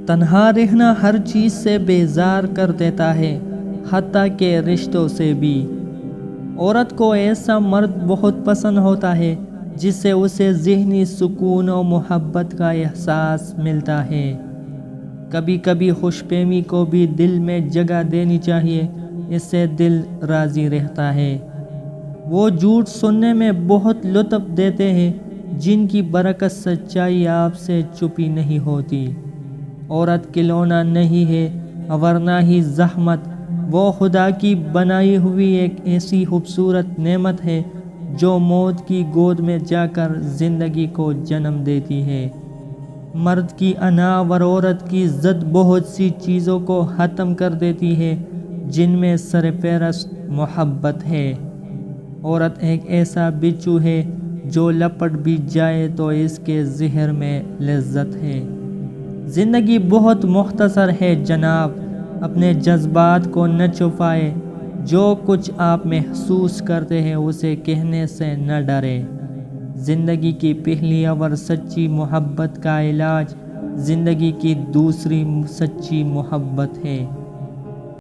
تنہا رہنا ہر چیز سے بیزار کر دیتا ہے، حتیٰ کہ رشتوں سے بھی۔ عورت کو ایسا مرد بہت پسند ہوتا ہے جس سے اسے ذہنی سکون و محبت کا احساس ملتا ہے۔ کبھی کبھی خوش فہمی کو بھی دل میں جگہ دینی چاہیے، اس سے دل راضی رہتا ہے۔ وہ جھوٹ سننے میں بہت لطف دیتے ہیں جن کی برکت سچائی آپ سے چھپی نہیں ہوتی۔ عورت کھلونا نہیں ہے ورنہ ہی زحمت، وہ خدا کی بنائی ہوئی ایک ایسی خوبصورت نعمت ہے جو موت کی گود میں جا کر زندگی کو جنم دیتی ہے۔ مرد کی انا اور عورت کی ضد بہت سی چیزوں کو ختم کر دیتی ہے جن میں سرفہرست محبت ہے۔ عورت ایک ایسا بچھو ہے جو لپٹ بھی جائے تو اس کے زہر میں لذت ہے۔ زندگی بہت مختصر ہے جناب، اپنے جذبات کو نہ چھپائے، جو کچھ آپ محسوس کرتے ہیں اسے کہنے سے نہ ڈرے۔ زندگی کی پہلی اور سچی محبت کا علاج زندگی کی دوسری سچی محبت ہے۔